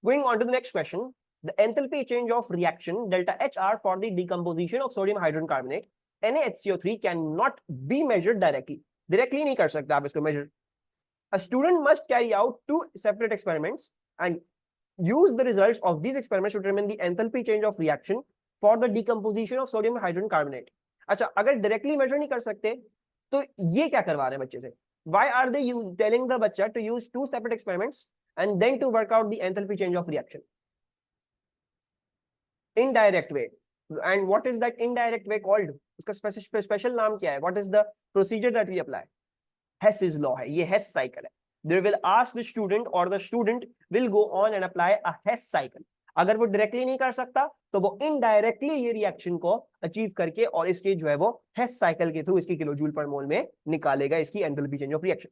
Going on to the next question, the enthalpy change of reaction delta HR for the decomposition of sodium hydrogen carbonate NaHCO3 cannot be measured directly. Directly नहीं कर सकते आप इसको measure. A student must carry out 2 separate experiments and use the results of these experiments to determine the enthalpy change of reaction for the decomposition of sodium hydrogen carbonate. अच्छा, अगर directly measure नहीं कर सकते तो ये क्या करवा रहे हैं बच्चे से? Why are they telling the बच्चा to use 2 separate experiments and then to work out the enthalpy change of reaction? Indirect way. And what is that indirect way called? उसका special नाम क्या है? What is the procedure that we apply? Hess's law है, ये Hess cycle है. They will ask the student or the student will go on and apply a Hess cycle. अगर वो directly नहीं कर सकता तो वो इनडायरेक्टली ये रिएक्शन को अचीव करके और इसके जो है वो हेस साइकिल के थ्रू इसकी किलोजूल पर मोल में निकालेगा इसकी enthalpy change of reaction.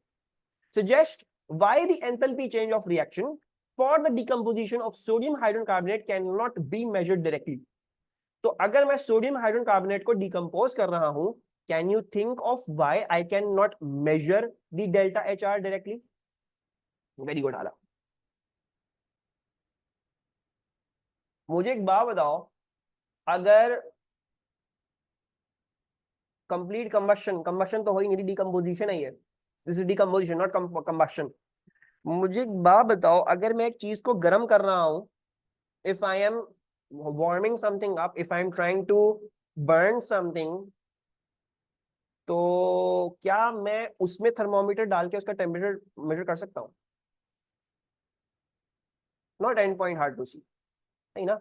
Suggest why the enthalpy change of reaction for the decomposition of sodium hydrogen carbonate cannot be measured directly. तो अगर मैं सोडियम हाइड्रोजन कार्बोनेट को डिकम्पोज कर रहा हूं, can you think of why I can not measure the delta HR directly? Very good आला. मुझे एक बात बताओ, अगर कंप्लीट कंबशन तो हो ही नहीं, डिकम्पोजिशन है ये. This is decomposition not combustion. मुझे एक बात बताओ, अगर मैं एक चीज को गर्म कर रहा हूं, if I am warming something up, if I am trying to burn something, तो क्या मैं उसमें थर्मोमीटर डाल के उसका टेम्परेचर मेजर कर सकता हूँ? Not end point hard to see, नहीं ना.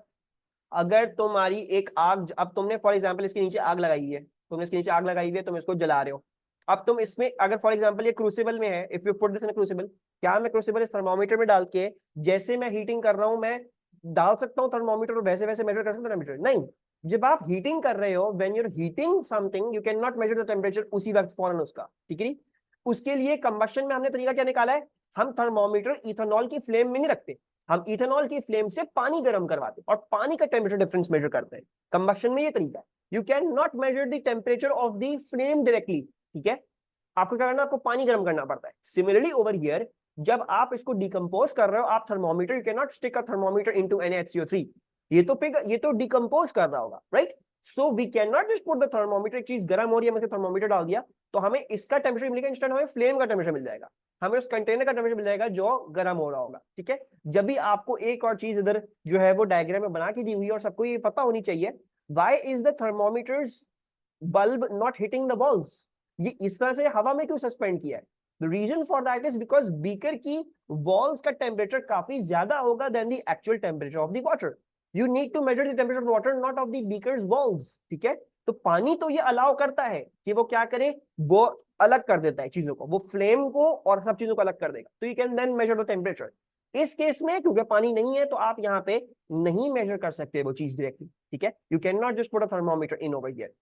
अगर तुम्हारी एक आग, अब तुमने फॉर एग्जांपल इसके नीचे आग लगाई है, तुम इसको जला रहे हो. अब तुम इसमें अगर फॉर एग्जांपल ये क्रूसिबल में है, if you put this in crucible, क्या मैं क्रूसिबल इस थर्मोमीटर में डाल के जैसे मैं हीटिंग कर रहा हूं मैं डाल सकता हूं थर्मोमीटर और वैसे वैसे मेजर कर सकता हूं टेम्परेचर? नहीं. जब आप हीटिंग कर रहे हो, when you are heating something, you can not measure the temperature उसी वक्त फौरन उसका. ठीक है. उसके लिए कंबशन में हमने तरीका क्या निकाला है? हम थर्मोमीटर इथेनॉल की फ्लेम में नहीं रखते, हम इथेनॉल की फ्लेम से पानी गर्म करवाते और पानी का टेम्परेचर डिफरेंस मेजर करते हैं. कंबशन में ये तरीका है. You can not measure the temperature of the flame directly. ठीक है. आपको क्या करना, आपको पानी गर्म करना पड़ता है. सिमिलरली ओवर हियर, जब आप इसको डिकम्पोज कर रहे हो, आप thermometer, you can not stick a thermometer into NaHCO3. ये तो डिकम्पोज कर रहा होगा, right? So we can not just put the thermometer. एक चीज गर्म हो रही है, मैंने थर्मोमीटर डाल दिया तो हमें इसका टेम्परेचर मिलेगा, इंस्टेंट हमें फ्लेम का टेम्परेचर मिल जाएगा, हमें उस कंटेनर का टेम्परेचर मिल जाएगा जो गर्म हो रहा होगा. ठीक है. जब भी आपको एक और चीज इधर जो है वो डायग्राम में बना के दी हुई है और सबको ये पता होनी चाहिए, why is the thermometer's bulb not hitting the walls? ये इस तरह से हवा में क्यों सस्पेंड किया है? The reason for that is because beaker की walls का टेम्परेचर काफी ज्यादा होगा than the actual temperature of the water. You need to measure the temperature of the water, not of the beaker's walls. ठीक है. तो पानी तो ये अलाउ करता है कि वो क्या करे, वो अलग कर देता है चीजों को, वो फ्लेम को और सब चीजों को अलग कर देगा. तो you can then measure the temperature. इस केस में क्योंकि पानी नहीं है तो आप यहाँ पे नहीं मेजर कर सकते वो चीज डायरेक्टली. ठीक है. You cannot just put a thermometer in over here.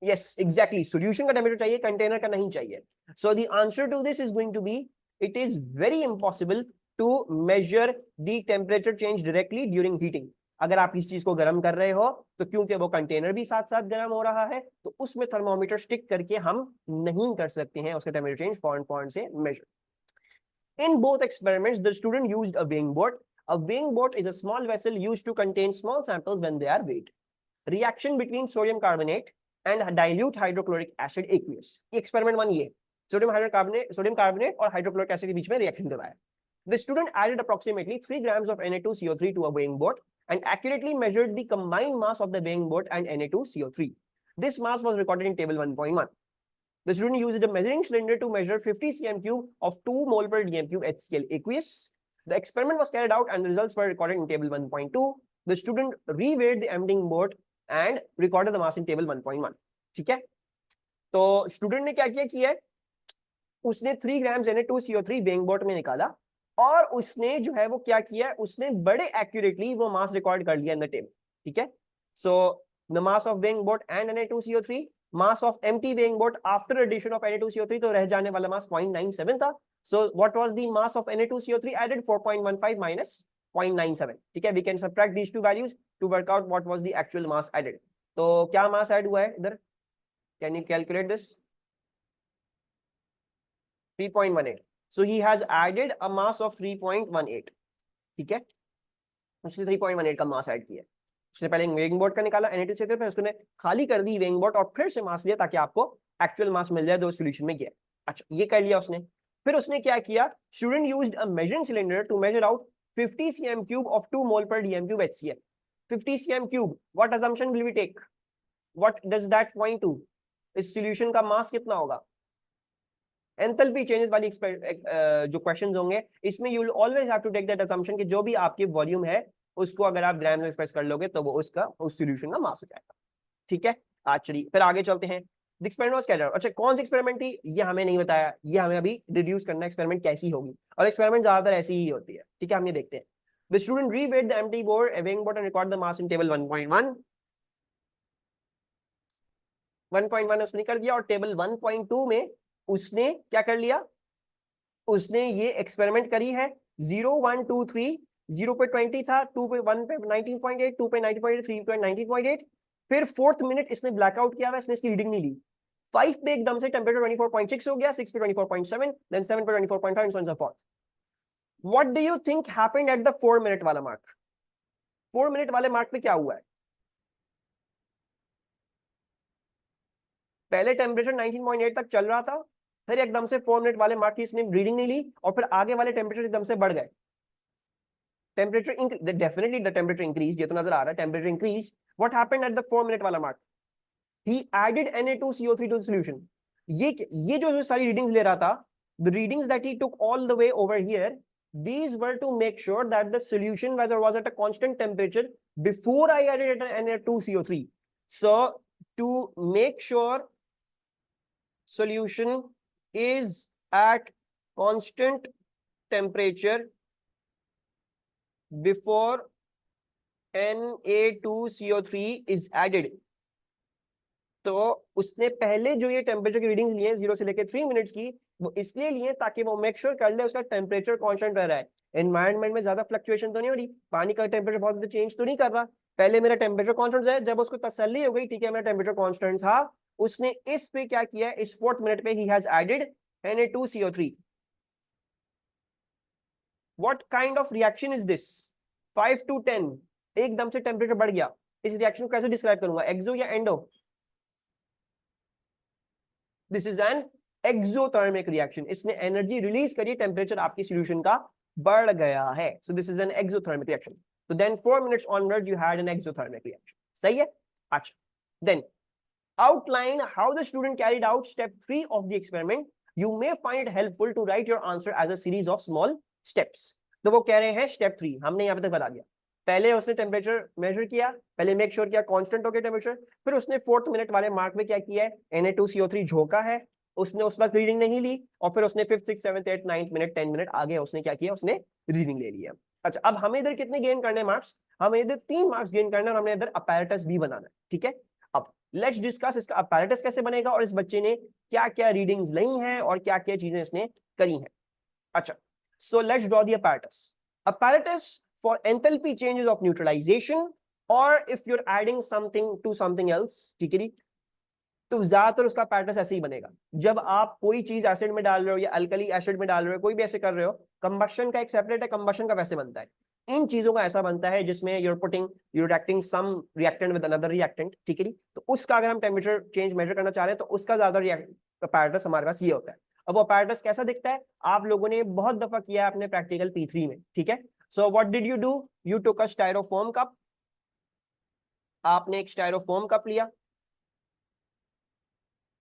Yes, exactly. Solution का टेम्परेचर चाहिए, कंटेनर का नहीं चाहिए. So the answer to this is going to be, it is very impossible to measure the temperature change directly during heating. अगर आप इस चीज को गर्म कर रहे हो तो क्योंकि वो कंटेनर भी साथ साथ गर्म हो रहा है तो उसमें थर्मोमीटर स्टिक करके हम नहीं कर सकते हैं उसका टेम्परेचर चेंज पॉइंट से major. In both experiments, the student used a weighing board. A weighing board is a small vessel used to contain small samples when they are weighed. Reaction between sodium carbonate and dilute hydrochloric acid aqueous. Experiment 1 ये sodium carbonate और hydrochloric acid के बीच में reaction करवाया. The student added approximately 3 grams of Na2CO3 to a weighing board and accurately measured the combined mass of the weighing board and Na2CO3. This mass was recorded in table 1.1. The student used a measuring cylinder to measure 50 cm cube of 2 mole per dm cube HCl aqueous. The experiment was carried out and the results were recorded in table 1.2. The student reweighed the emptying board and recorded the mass in table 1.1. ठीक है. तो student ने क्या किया है, उसने 3 ग्राम Na2CO3 weighing board में निकाला और उसने जो है वो क्या किया है, उसने बड़े एक्यूरेटली वो मास रिकॉर्ड कर लिया इन द टेबल. ठीक है. So the mass of weighing board and Na2CO3, mass of empty weighing board after addition of Na2CO3, तो रह जाने वाला मास 0.97 था. So what was the mass of Na2CO3 added? 4.15 minus 0.97. ठीक है. We can subtract these two values to work out what was the actual mass added. तो क्या मास add हुआ है इधर? Can you calculate this? 3.18. So he has added a mass of 3.18, ठीक है, उसने 3.18 का मास ऐड किया। उसने पहले वेइंग बोर्ड का निकाला Na2 से, फिर उसने खाली कर दी वेइंग बोर्ड और फिर से मास लिया ताकि आपको एक्चुअल मास मिल जाए जो सॉल्यूशन में गया। अच्छा, ये कर लिया उसने। फिर उसने क्या किया, student used a measuring cylinder to measure out 50 cm cube of 2 mole per dm cube HCl। 50 cm cube, what assumption will we take? What does that point to? इस सॉल्यूशन का मास कितना होगा? एंथैल्पी चेंजेस वाली जो questions होंगे इसमें you will always have to take that assumption कि जो भी आपकी वॉल्यूम है उसको अगर आप ग्राम में एक्सप्रेस कर लोगे तो वो उसका उस सॉल्यूशन का मास हो जाएगा, ठीक है। चलिए फिर आगे चलते हैं। Experiment was carried out. अच्छा, कौन सी एक्सपेरिमेंट थी ये हमें नहीं बताया, ये हमें अभी डिड्यूस करना है एक्सपेरिमेंट कैसी होगी, और एक्सपेरिमेंट ज्यादातर ऐसी ही होती है, ठीक है। हम ये देखते हैं। The student reweighed the empty board, a weighing board and record the mass in table 1.1 उसने कर दिया, और टेबल 1.2 में उसने क्या कर लिया, उसने ये एक्सपेरिमेंट करी है 0 1 2 3। 0 पे 20 था, 2 पे 1 पे 19.8, 2 पे 19.8, 3 पे 19.8। फिर 4th मिनट इसने ब्लैकआउट किया हुआ, इसने इसकी रीडिंग नहीं ली। 5 पे एकदम से टेम्परेचर 24.6 हो गया, 6 पे 24.7, देन 7 पे 24.5 and so on so forth. What do you think happened at the 4 minute वाला मार्क? 4 मिनट वाले मार्क पे क्या हुआ है? पहले टेम्परेचर 19.8 तक चल रहा था, फिर एकदम से 4 मिनट वाले मार्क की इसने रीडिंग नहीं ली, और फिर आगे वाले टेम्परेचर एकदम से बढ़ गए। Temperature definitely the temperature increase, ये तो नजर आ रहा है temperature increase. What happened at the 4 minute वाला mark? He added Na2CO3 to the solution. ये जो सारी रीडिंग्स ले रहा था, the readings that he took all the way over here, these were to make sure that the solution was at a constant temperature before I added Na2CO3. So to make sure solution is at constant temperature before Na2CO3 is added, तो उसने पहले जो ये temperature की readings लिए 0 से लेकर 3 minutes की, वो इसलिए लिए ताकि वो मेक श्योर कर ले उसका टेम्परेचर कांस्टेंट रह रहा है, एनवायरनमेंट में ज्यादा फ्लक्चुएशन तो नहीं हो रही, पानी का टेम्परेचर बहुत ज्यादा चेंज तो नहीं कर रहा। पहले मेरा टेम्परेचर कांस्टेंट है, जब उसको तसल्ली हो गई ठीक है मेरा टेम्परेचर कांस्टेंट था, उसने इस पे क्या किया, इस 4th मिनट पे he has added Na2CO3। What kind of reaction is this? 5 to 10 एकदम से टेम्परेचर बढ़ गया, इस रिएक्शन को कैसे डिस्क्राइब करूंगा, एक्सो या endo? This is an exothermic reaction, इसने एनर्जी रिलीज करी, टेम्परेचर आपकी सॉल्यूशन का बढ़ गया है, so this is an exothermic reaction. तो then 4 minutes onward you had an exothermic reaction, सही है। अच्छा, then outline how the student carried out step 3 of the experiment. You may find it helpful to write your answer as a series of small steps. तो वो कह रहे हैं step 3 हमने यहाँ पे तक बता दिया। पहले उसने टेम्परेचर मेजर किया, पहले मेक श्योर किया कांस्टेंट हो गया टेम्परेचर, फिर उसने 4th मिनट वाले मार्क में क्या किया है, Na2CO3 झोंका है, उसने उस वक्त रीडिंग नहीं ली, और फिर उसने 5th 6th 7th 8th 9th minute 10 minute आगे उसने क्या किया, उसने रीडिंग ले लिया। अच्छा, अब हमें इधर कितने गेन करने मार्क्स? हमें इधर 3 मार्क्स गेन करना है, और हमने इधर अपैरेटस भी बनाना है, ठीक है। अब लेट्स डिस्कस इसका अपैरेटस कैसे बनेगा, और इस बच्चे ने क्या क्या रीडिंग्स ली हैं और क्या क्या चीजें इसने करी हैं। अच्छा, so let's draw the apparatus. Apparatus for enthalpy changes of neutralization, or if you're adding something to something else, ठीक है जी, तो ज्यादातर उसका apparatus ऐसे ही बनेगा। जब आप कोई चीज एसिड में डाल रहे हो या अल्कली एसिड में डाल रहे हो, कोई भी ऐसे कर रहे हो, कंबशन का एक सेपरेट है, कंबशन का वैसे बनता है, इन चीजों का ऐसा बनता है जिसमें you're reacting some reactant with another reactant, ठीक है जी। तो उसका अगर हम टेम्परेचर चेंज मेजर करना चाह रहे हैं तो उसका ज्यादा apparatus हमारे पास ये होता है। अब वो apparatus कैसा दिखता है, आप लोगों ने बहुत दफा किया है अपने प्रैक्टिकल P3 में, ठीक है। So what did you do, you took a styrofoam cup, आपने एक स्टायरोफोम कप लिया,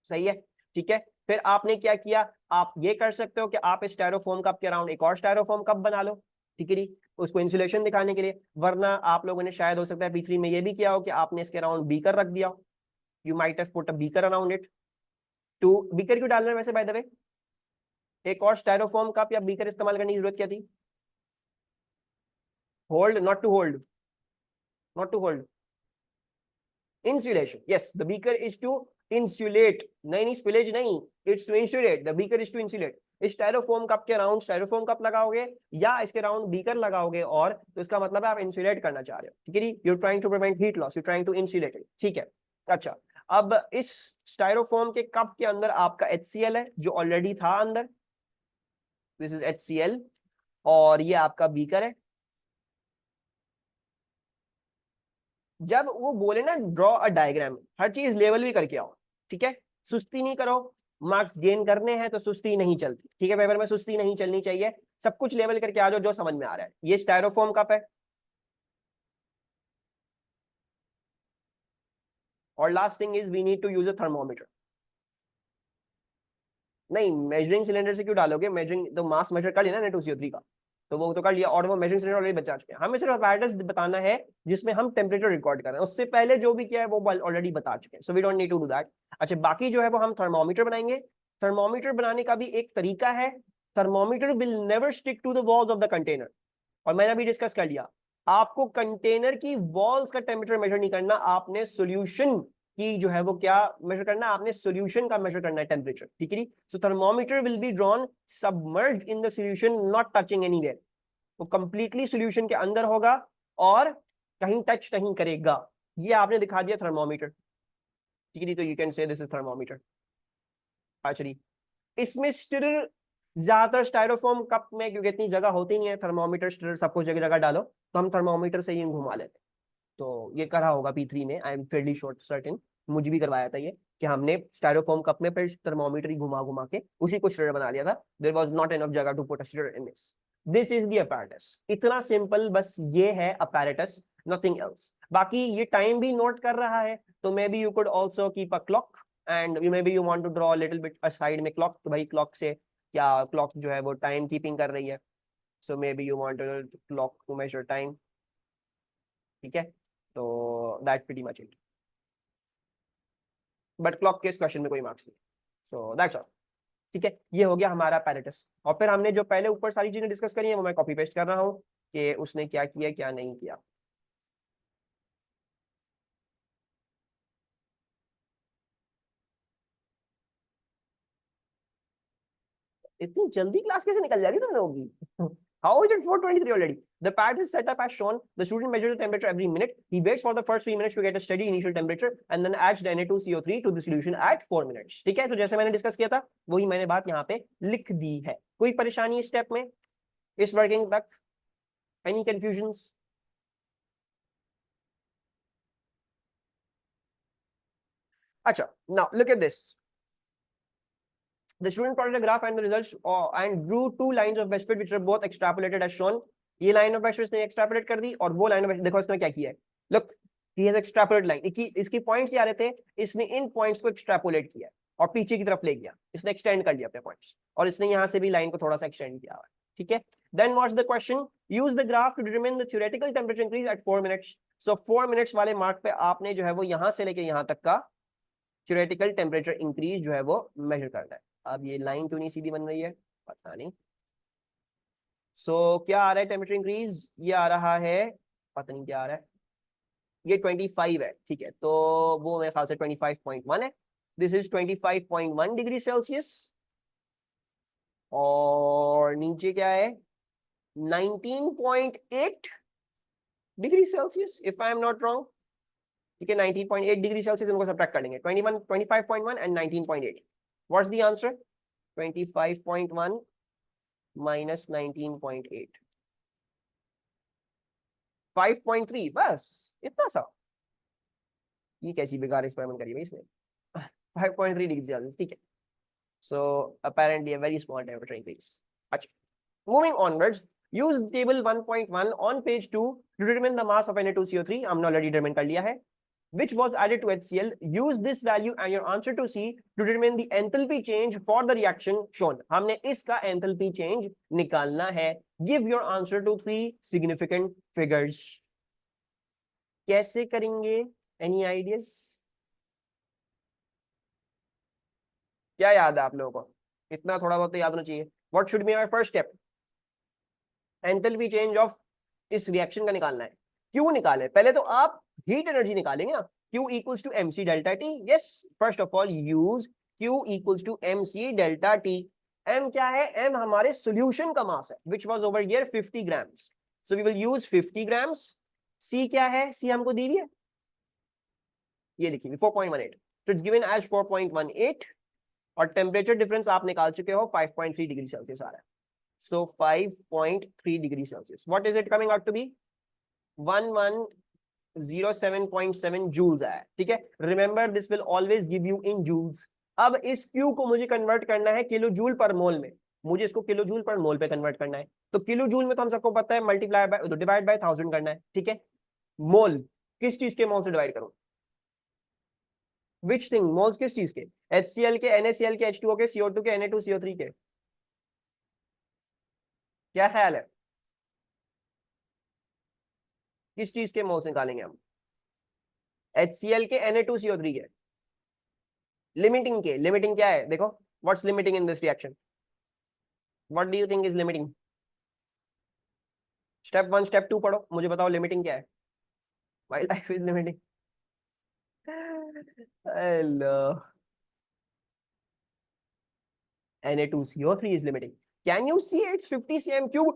सही है, ठीक है। फिर आपने क्या किया, आप ये कर सकते हो कि आप इस स्टायरोफोम कप के अराउंड एक और स्टायरोफोम कप बना लो, ठीक है जी, उसको इंसुलेशन दिखाने के लिए। वरना आप लोगों ने शायद हो सकता है P3 में ये भी किया हो कि आपने इसके अराउंड बीकर रख दिया, you might have put a beaker around it. Two beaker क्यों डाल रहे हैं वैसे बाय द वे, एक और स्टायरोफोम कप या बीकर इस्तेमाल करने की जरूरत क्या थी? Hold, not to hold, not to hold, insulation. Yes, the beaker is to insulate. नहीं spillage नहीं, it's to insulate. The beaker is to insulate. इस स्टायरोफोम कप के राउंड स्टायरोफोम कप लगाओगे या इसके राउंड बीकर लगाओगे, और तो इसका मतलब है आप इंसुलेट करना चाह रहे हो, ठीक है जी। You're trying to prevent heat loss, you're trying to insulate it, ठीक है। अच्छा, अब इस स्टायरोफोम के कप के अंदर आपका HCl है जो ऑलरेडी था अंदर, दिस इज HCl और ये आपका बीकर है। जब वो बोले ना ड्रॉ अ डायग्राम, हर चीज लेवल भी करके आओ, ठीक है, सुस्ती नहीं करो, मार्क्स गेन करने हैं तो सुस्ती नहीं चलती, ठीक है, पेपर में सुस्ती नहीं चलनी चाहिए, सब कुछ लेवल करके आ जाओ जो समझ में आ रहा है। ये स्टायरोफोम कप है और last thing is we need to use a thermometer. नहीं, मेजरिंग सिलेंडर से क्यों डालोगे, मेजरिंग तो मास मेजर कर लिया ना N2CO3 का, तो वो तो कर लिया, और वो मेजरिंग सिलेंडर ऑलरेडी बता चुके हैं, हमें सिर्फ apparatus बताना है जिसमें हम टेम्परेचर रिकॉर्ड कर रहे हैं, उससे पहले जो भी किया है वो ऑलरेडी बता चुके हैं, so we don't need to do that. अच्छा, बाकी जो है वो हम थर्मोमीटर बनाएंगे। थर्मोमीटर बनाने का भी एक तरीका है, thermometer will never stick to the walls of the container, और मैंने अभी डिस्कस कर लिया, आपको कंटेनर की वॉल्स का टेम्परेचर मेजर नहीं करना, आपने सोल्यूशन की जो है वो क्या मेजर करना है, आपने सोल्यूशन का मेजर करना है टेम्परेचर, ठीक है। So thermometer will be drawn submerged in the solution, not touching anywhere, वो कंप्लीटली सोल्यूशन के अंदर होगा और कहीं टच नहीं करेगा। ये आपने दिखा दिया थर्मोमीटर, ठीक है, तो यू कैन से दिस इज थर्मोमीटर। अच्छा जी, इसमें स्टिरर ज्यादातर स्टायरोफोम कप में, क्योंकि इतनी जगह होती नहीं है, थर्मोमीटर स्टिरर सब कुछ जगह जगह डालो, तो हम थर्मोमीटर से ही घुमा लेते हैं। तो ये करा होगा P3 ने, आई एम फेयरली सर्टेन, मुझे भी करवाया था ये, कि हमने स्टायरोफोम कप में फिर थर्मोमीटर ही घुमा घुमा के उसी को स्टिरर बना लिया था, देयर वाज नॉट एनफ जगह to put a stirrer in this is the apparatus। इतना सिंपल बस ये है apparatus, नथिंग एल्स। बाकी ये टाइम भी नोट कर रहा है, तो maybe you could also keep a clock and you maybe you want to draw little bit a side में क्लॉक, तो भाई क्लॉक से क्या, क्लॉक जो है वो टाइम कीपिंग कर रही है, so maybe you want clock to measure time, ठीक है, तो that pretty much it, but clock के इस क्वेश्चन में कोई मार्क्स नहीं, सो दैट्स ऑल, ठीक है। ये हो गया हमारा पैरेटस, और फिर हमने जो पहले ऊपर सारी चीजें डिस्कस करी है वो मैं कॉपी पेस्ट कर रहा हूँ कि उसने क्या किया क्या नहीं किया। इतनी जल्दी क्लास कैसे निकल जा रही है तुम लोगों की? How is it 4:23 already? The pad is set up as shown. The student measures the temperature every minute. He waits for the first 3 minutes to get a steady initial temperature and then adds the Na2CO3 to the solution at 4 minutes. ठीक है, तो जैसे मैंने discuss किया था वही मैंने बात यहाँ पे लिख दी है। कोई परेशानी इस स्टेप में, इस वर्किंग तक? Any confusions? अच्छा, now look at this. The student plotted a graph and the results and drew two lines of best fit which were both extrapolated as shown. ये लाइन ऑफ बेस्ट फिट इसने extrapolate कर दी और वो line of, देखो इसने क्या किया है, look he has extrapolate line, इसकी पॉइंट्स आ रहे थे, इसने इन पॉइंट्स को एक्सट्रैपोलेट किया और पीछे की तरफ ले गया, इसने एक्सटेंड कर लिया अपने पॉइंट्स, और इसने यहां से भी लाइन को थोड़ा सा एक्सटेंड किया हुआ है, ठीक है। Then what's the question, use the graph to determine the theoretical temperature increase at 4 minutes. So 4 minutes वाले मार्क पे आपने जो है वो यहां से लेके यहां तक का थ्योरेटिकल टेम्परेचर इंक्रीज जो है वो मेजर करना है। अब ये लाइन क्यों नहीं सीधी बन रही है पता नहीं, क्या आ रहा है टेम्परेचर इंक्रीज, ये आ रहा है, पता नहीं क्या आ रहा है, ये 25 है, ठीक है, तो वो मेरे ख्याल से 25.1 है, दिस इज 25.1 डिग्री सेल्सियस, और नीचे क्या है 19.8 degree Celsius if I am not wrong, ठीक है, 19.8 डिग्री सेल्सियस, इनको सब्ट्रैक्ट कर लेंगे, 21 25.1 and 19.8, what's the answer, 25.1 minus 19.8, 5.3, बस इतना सा, ये कैसी बेकार एक्सपेरिमेंट करी भाई इसने। 5.3 डिग्री सेल्सियस, ठीक है, सो apparently a very small temperature increase। अच्छा, moving onwards, use table 1.1 on page 2 to determine the mass of Na2CO3, हमने ऑलरेडी डिटरमिन कर लिया है, which was added to HCl. Use this value and your answer to C to determine the enthalpy change for the reaction shown. हमने इसका enthalpy change निकालना है। Give your answer to 3 significant figures. कैसे करेंगे? Any ideas? क्या याद है आप लोगों को? इतना थोड़ा बहुत तो याद होना चाहिए। What should be my first step? Enthalpy change of इस रिएक्शन का निकालना है। क्यों निकाले? पहले तो आप हीट एनर्जी निकालेंगे ना, Q equals to mc delta T. Yes, first of all use Q equals to mc delta T. M क्या है? M हमारे solution का मास है, which was over here 50 grams. So we will use 50 grams. C क्या है? C हमको दी हुई है, ये लिखिए 4.18. So it's given as 4.18 और टेम्परेचर डिफरेंस आप निकाल चुके हो 5.3 डिग्री सेल्सियस आ रहा है। So 5.3 degrees Celsius. What is it coming out to be? 1107.7 joules आया, ठीक है. Remember this will always give you in joules. अब इस Q को मुझे कन्वर्ट करना है किलो जूल पर मोल में. मुझे इसको किलो जूल पर मोल पे कन्वर्ट करना है. तो किलो जूल में तो हम सबको पता है मल्टीप्लाई बाय डिवाइड बाय 1000 करना है, ठीक है. मोल किस चीज के मोल से डिवाइड करूं? Which thing? मोल्स किस चीज के? HCl के, NaCl के, H2O के, CO2 के, Na2CO3 के. क्या ख्याल है किस चीज के मोल्स निकालेंगे हम? HCl के, Na2CO3 के. लिमिटिंग के. लिमिटिंग क्या है देखो. What's limiting in this reaction? What do you think is limiting? Step 1 step 2 पढ़ो, मुझे बताओ लिमिटिंग क्या है. My life is limiting. Hello. Na2CO3 is limiting. Can you see it's 50 cm cube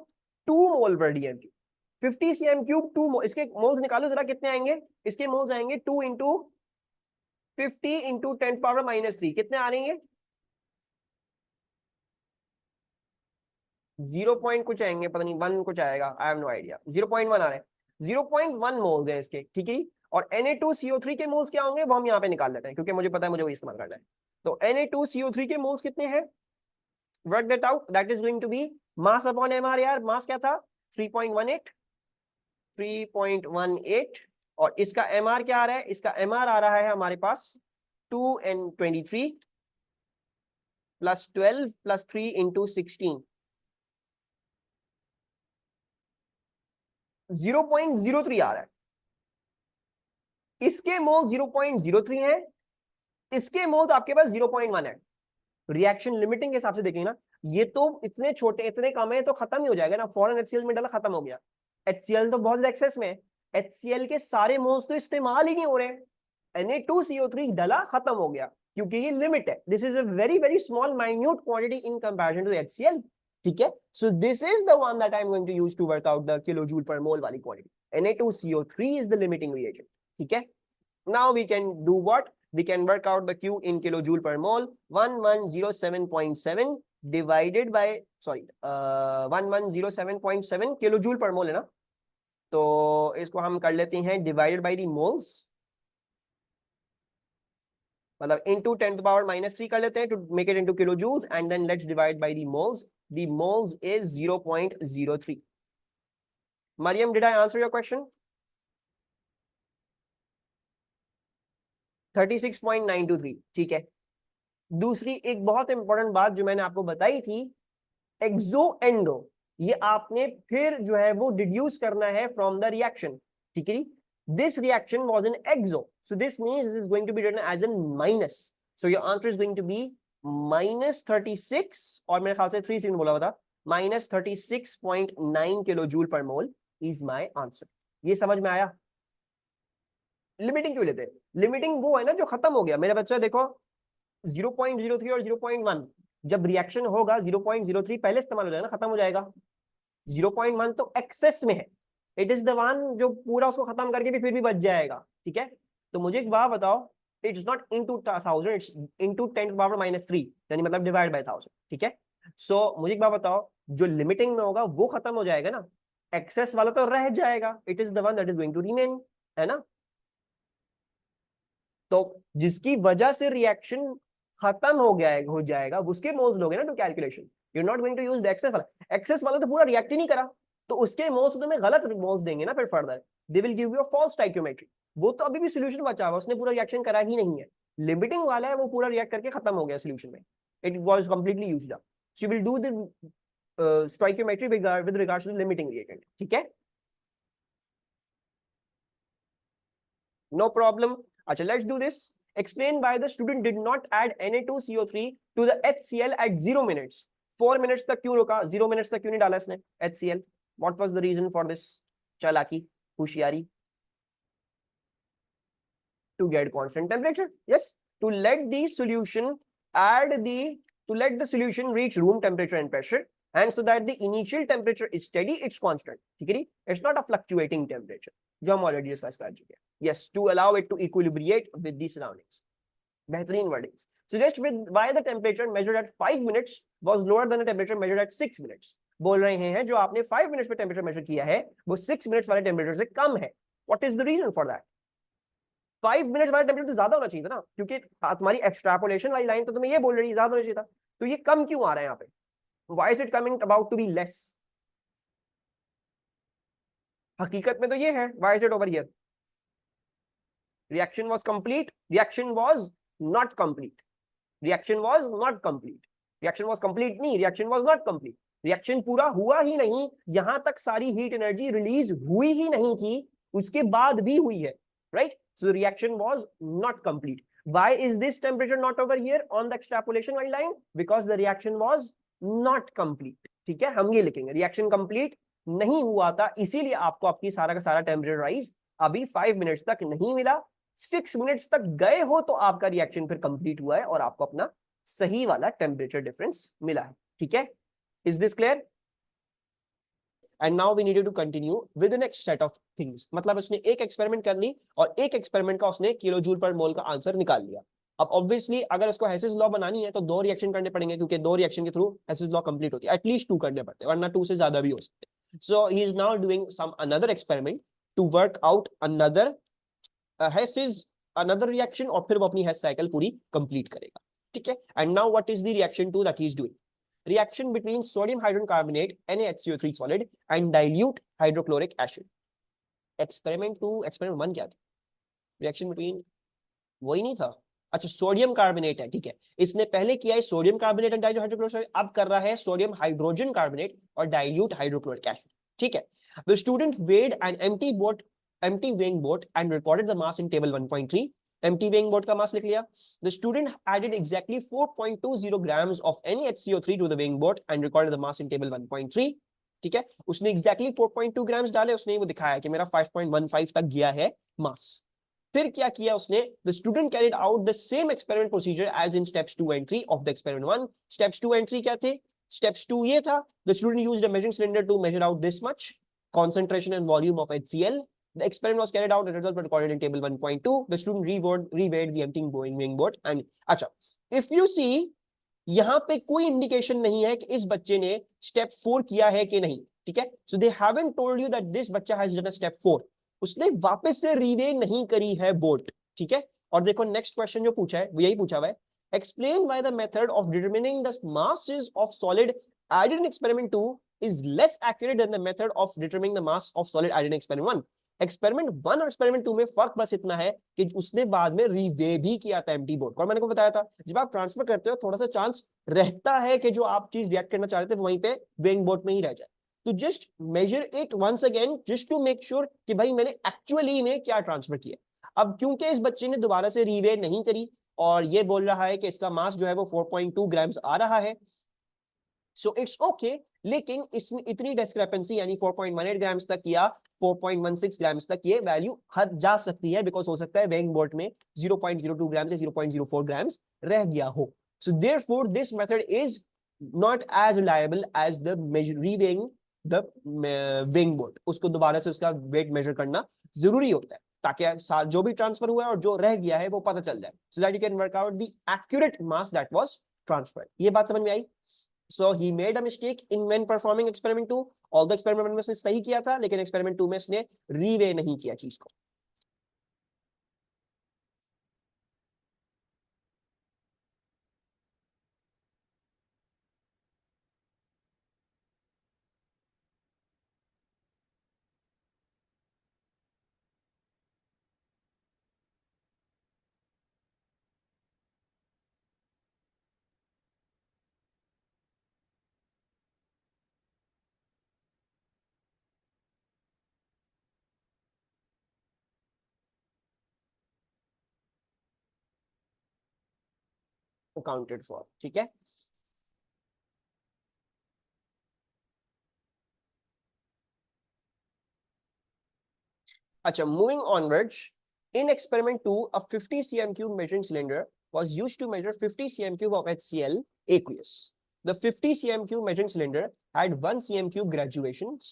2 mole per dm3. 50 cm cube 2 mole. इसके moles निकालो जरा कितने आएंगे. इसके मोल्स आएंगे 2 into 50 into 10 power -3. कितने आ रहे हैं? 0 पॉइंट कुछ आएंगे, पता नहीं 1 कुछ आएगा, आई हैव नो आइडिया. 0.1 आ रहे हैं. 0.1 मोल्स हैं इसके, ठीक है. और Na2CO3 के मोल्स क्या होंगे वो हम यहाँ पे निकाल लेते हैं क्योंकि मुझे पता है मुझे वही इस्तेमाल करना है. तो Na2CO3 के मोल्स कितने हैं? Work that out. That is going to be mass upon mr. यार मास क्या था? 3.18. और इसका mr क्या आ रहा है? इसका mr आ रहा है हमारे पास 2n23 प्लस 12 प्लस 3 इंटू 16. 0.03 आ रहा है. इसके मोल 0.03 है, इसके मोल आपके पास 0.1 है. रिएक्शन लिमिटिंग के हिसाब से देखेंगे ना, ये तो इतने छोटे इतने कम है तो खत्म ही हो जाएगा ना. फॉरन HCl में डाला खत्म हो गया. HCl तो बहुत एक्सेस में है. HCl के सारे मोल्स तो इस्तेमाल ही नहीं हो रहे. Na2CO3 डाला खत्म हो गया क्योंकि ये लिमिट है. This is a very very small minute quantity in comparison to HCl, ठीक है. So this is the one that I am going to use to work out the kilojoule per mole वाली quantity. Na2CO3 is the limiting reagent, ठीक है. Now we can do what? We can work out the Q in kilojoule per mole. 1107.7 divided by 1107.7 kilojoule per मोल है ना. तो इसको हम कर लेते हैं डिवाइडेड बाय द मोल्स, मतलब इनटू 10 to power -3 कर लेते हैं to make it into kilojoules and then let's divide by the moles. The moles is 0.03. Mariam, did I answer your question? 36.923, ठीक है. दूसरी एक बहुत इंपॉर्टेंट बात जो मैंने आपको बताई थी, एक्सो एंडो, ये आपने फिर जो है वो डिड्यूस करना है फ्रॉम द रिएक्शन, ठीक है. This reaction was in exo, so this means this is going to be written as an minus. So your answer is going to be -36, और मेरे ख्याल से 3 बोला हुआ था, -36.9 किलो जूल पर मोल इज माय आंसर. ये समझ में आया? लिमिटिंग क्यों लेते हैं? लिमिटिंग वो है ना जो खत्म हो गया. मेरे बच्चा देखो 0.03 और 0.1 जब रिएक्शन होगा 0.03 पहले इस्तेमाल हो जाएगा ना, खत्म हो जाएगा. 0.1 तो एक्सेस में है. इट इज द वन जो पूरा उसको खत्म करके भी फिर भी बच जाएगा, ठीक है. तो मुझे एक बात बताओ, it's not into 1000, it's into 10 to power -3, यानी मतलब डिवाइड बाय 1000, ठीक है. सो मुझे एक बात बताओ, जो लिमिटिंग में होगा वो खत्म हो जाएगा ना, एक्सेस वाला तो रह जाएगा. It is the one that is going to remain, है ना. तो जिसकी वजह से रिएक्शन खत्म हो जाएगा उसके मोल्स लोगे ना to calculation. You are not going to use the excess वाला. एक्सेस वाला तो पूरा रिएक्ट ही नहीं करा, तो उसके मोल्स तुम्हें गलत मोल्स देंगे ना फिर further. They will give you a false stoichiometry. वो तो अभी भी सॉल्यूशन बचा हुआ, उसने पूरा रिएक्शन करा ही नहीं है. लिमिटिंग वाला है वो पूरा रिएक्ट करके खत्म हो गया सॉल्यूशन में. It was completely used up. So you will do the stoichiometry with regards to limiting reagent, ठीक है. No problem. अच्छा, let's do this. Explain why the student did not add Na2CO3 to the HCl at 0 minutes. 4 minutes तक क्यों रुका? 0 minutes तक क्यों नहीं डाला इसने HCl? What was the reason for this? चालाकी, होशियारी. To get constant temperature. Yes. To let the solution let the solution reach room temperature and pressure, and so that the initial temperature is steady, it's constant. ठीक है? It's not a fluctuating temperature. जो हम already discuss कर चुके हैं. Yes, to allow it to equilibrate with the surroundings. बेहतरीन wordings. Suggest with why the temperature measured at 5 minutes was lower than the temperature measured at 6 minutes. बोल रहे हैं जो आपने 5 मिनट्स में टेम्परेचर मेजर किया है वो 6 मिनट्स वाले टेम्परेचर से कम है। What is the reason for that? 5 minutes वाला टेम्परेचर तो ज्यादा होना चाहिए था ना, क्योंकि तुम्हारी एक्सट्रापोलेशन वाली लाइन तो तुम्हें ये बोल रही है ज्यादा होना चाहिए था, तो ये कम क्यों आ रहा है यहाँ पे? Why is it coming about to be less? हकीकत में तो ये है, why is it over here? Reaction was complete, reaction was not complete, reaction was not complete, reaction was complete नहीं, reaction was not complete. Reaction पूरा हुआ ही नहीं, यहां तक सारी हीट एनर्जी रिलीज हुई ही नहीं थी, उसके बाद भी हुई है, right? So reaction was not complete. why is this temperature not over here on the extrapolation line? because the reaction was not complete। ठीक है, हम ये लिखेंगे रिएक्शन कंप्लीट नहीं हुआ था, इसीलिए आपको आपकी सारा का सारा टेम्परेचर राइज अभी 5 मिनट्स तक नहीं मिला। 6 मिनट्स तक गए हो तो आपका रिएक्शन फिर कंप्लीट हुआ है और आपको अपना सही वाला टेम्परेचर डिफरेंस मिला है। ठीक है, is this clear? And now we needed to continue with the next set of things. मतलब उसने एक एक्सपेरिमेंट कर ली और एक एक्सपेरिमेंट का उसने किलो जूल पर मोल का आंसर निकाल लिया। अब ऑब्वियसली अगर उसको हेसिस लॉ बनानी है तो 2 रिएक्शन करने पड़ेंगे, क्योंकि 2 रिएक्शन के थ्रू हेसिस लॉ कंप्लीट होती है, एटलीस्ट 2 करने पड़ते हैं, वरना 2 से ज्यादा भी हो सकते हैं। So he is now doing some another experiment to work out another Hess's another reaction, और फिर वो अपनी हेस साइकिल पूरी कंप्लीट करेगा। ठीक है, and now what is the reaction 2 that he is doing? reaction between sodium hydrogen carbonate NaHCO3 solid and dilute hydrochloric acid। experiment 2 experiment 1 क्या था? reaction between वही नहीं था? अच्छा, सोडियम कार्बोनेट है, ठीक है। इसने पहले किया है sodium carbonate and dilute hydrochloric, अब कर रहा है सोडियम हाइड्रोजन कार्बोनेट और डाइल्यूट हाइड्रोक्लोरिक एसिड। ठीक है, the student weighed an empty weighing boat and recorded the mass in table 1.3। empty weighing boat का मास लिख लिया। The student added exactly 4.20 grams of NaHCO3 to the weighing boat and recorded the mass in table 1.3। ठीक है, उसने exactly 4.2 grams डाले, उसने वो दिखाया कि मेरा 5.15 तक गया है मास। फिर क्या किया उसने? The student carried out the same experiment procedure as in steps 2 and 3 of the experiment 1। steps 2 and 3 क्या थे? steps 2 ये था, the student used a measuring cylinder to measure out this much concentration and volume of HCl। the experiment was carried out, the results were recorded in table 1.2। the student reweighed the empty weighing boat and अच्छा, if you see यहाँ पे कोई indication नहीं है कि इस बच्चे ने स्टेप 4 किया है कि नहीं। ठीक है, so they haven't told you that this बच्चा हैज डन अ स्टेप 4। उसने वापस से रीवे नहीं करी है बोट। ठीक है, और देखो नेक्स्ट क्वेश्चन जो पूछा है वो यही पूछा हुआ है, explain why the method of determining the masses of solid added in experiment 2 is less accurate than the method of determining the mass of solid added in experiment 1। Experiment 1 और experiment 2 में फर्क बस इतना है कि उसने बाद में रीवे भी किया था एम्प्टी बोट। और मैंने को बताया था जब आप ट्रांसफर करते हो थोड़ा सा चांस रहता है कि जो आप चीज रिएक्ट करना चाह रहे थे वहीं पे वेइंग बोट में ही रह जाए। तो just measure it once again just to make sure कि भाई मैंने एक्चुअली में क्या ट्रांसफर किया। अब क्योंकि इस बच्चे ने दोबारा से रीवे नहीं करी और ये बोल रहा है कि इसका मास जो है वो 4.2 ग्राम्स आ रहा है, सो इट्स ओके। लेकिन इसमें इतनी डिस्क्रिपेंसी यानी 4.18 ग्राम्स तक या 4.16 ग्राम्स तक ये वैल्यू हद जा सकती है, बिकॉज हो सकता है वेइंग बोट में 0.02 ग्राम्स या 0.04 ग्राम्स रह गया हो। So therefore this method is not as reliable as the reweighing the weighing boat. उसको दोबारा से उसका वेट मेजर करना जरूरी होता है ताकि जो भी ट्रांसफर हुआ है और जो रह गया है वो पता चल जाए, so that you can work out the accurate mass that was transferred. ये बात समझ में आई? So he made a mistake in when performing experiment 2। All the experiment में उसने सही किया था, लेकिन experiment 2 में उसने रीवे नहीं किया चीज को। Accounted for। ठीक है, अच्छा, moving onwards, in experiment 2 a 50 cm cube measuring cylinder was used to measure 50 cm cube of HCl aqueous। the 50 cm cube measuring cylinder had 1 cm cube graduations।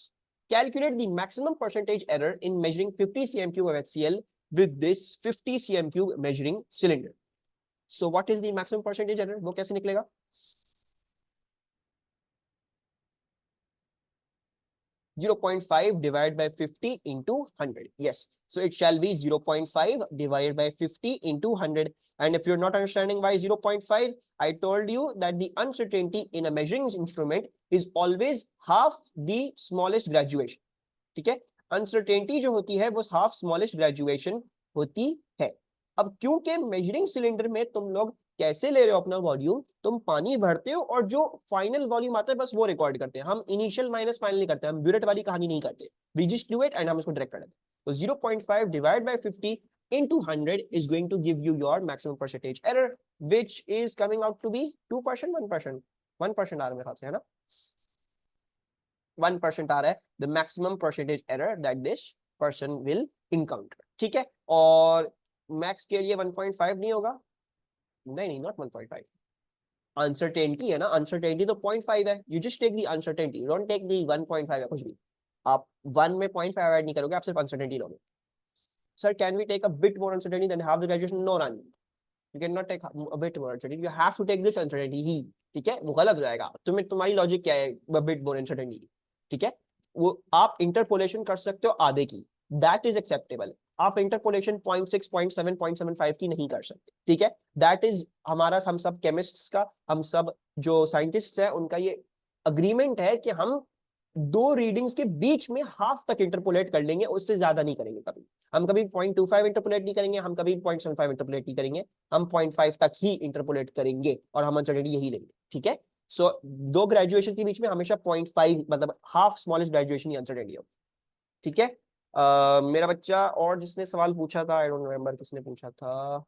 calculate the maximum percentage error in measuring 50 cm cube of HCl with this 50 cm cube measuring cylinder। so what is the maximum percentage error? वो कैसे निकलेगा? 0.5 divided by 50 into 100. Yes, so it shall be 0.5 divided by 50 into 100. And if you're not understanding why 0.5, I told you that the uncertainty in a measuring instrument is always half the smallest graduation. ठीक है, uncertainty जो होती है वो half smallest graduation होती है. अब क्योंकि मेजरिंग सिलेंडर में तुम लोग कैसे ले रहे हो अपना वॉल्यूम, तुम पानी भरते हो और जो फाइनल वॉल्यूम आता है बस वो रिकॉर्ड करते हैं. हम इनिशियल माइनस फाइनल नहीं करते, हम ब्यूरेट वाली कहानी नहीं करते. We just do it and हम इसको डायरेक्ट कर देते हैं. तो 0.5 divide by 50 into 100 is going to give you your maximum percentage error, which is coming out to be 2%, 1%, 1% आ रहा है मेरे ख्याल से, है ना. 1% आ रहा है the maximum percentage error that this person will encounter. ठीक है, और मैक्स के लिए 1.5 नहीं होगा. नहीं, नॉट 1.5. अनसर्टेनिटी है ना, अनसर्टेनिटी तो 0.5 है. You just take the uncertainty, don't take the 1.5 या कुछ भी. आप 1 में 0.5 ऐड नहीं करोगे, आप सिर्फ अनसर्टेनिटी लोगे. Sir can we take a bit more uncertainty than half the graduation? No run, you can not take a bit more uncertainty, you have to take this uncertainty ही. ठीक है, वो गलत हो जाएगा. तुम्हारी लॉजिक क्या है, बिट मोर अनसर्टेनिटी. ठीक है, वो आप इंटरपोलेशन कर सकते हो आधे की, दैट इज एक्सेप्टेबल. आप इंटरपोलेशन 0.6, 0.7, 0.75 की नहीं कर सकते. ठीक है, दैट इज हमारा, हम सब केमिस्ट्स का, हम सब जो साइंटिस्ट है उनका ये अग्रीमेंट है कि हम दो रीडिंग्स के बीच में हाफ तक इंटरपोलेट कर लेंगे, उससे ज्यादा नहीं करेंगे कभी. हम कभी 0.25 इंटरपोलेट नहीं करेंगे, हम कभी 0.75 इंटरपोलेट नहीं करेंगे, हम 0.5 तक ही इंटरपोलेट करेंगे और हम अनसर्टेनिटी यही लेंगे. ठीक है, सो दो ग्रेजुएशन के बीच में हमेशा 0.5 मतलब हाफ स्मॉलेस्ट ग्रेजुएशन ही अनसर्टेनिटी होगी. ठीक है, मेरा बच्चा और जिसने सवाल पूछा था, आई डोंट रिमेंबर किसने पूछा था,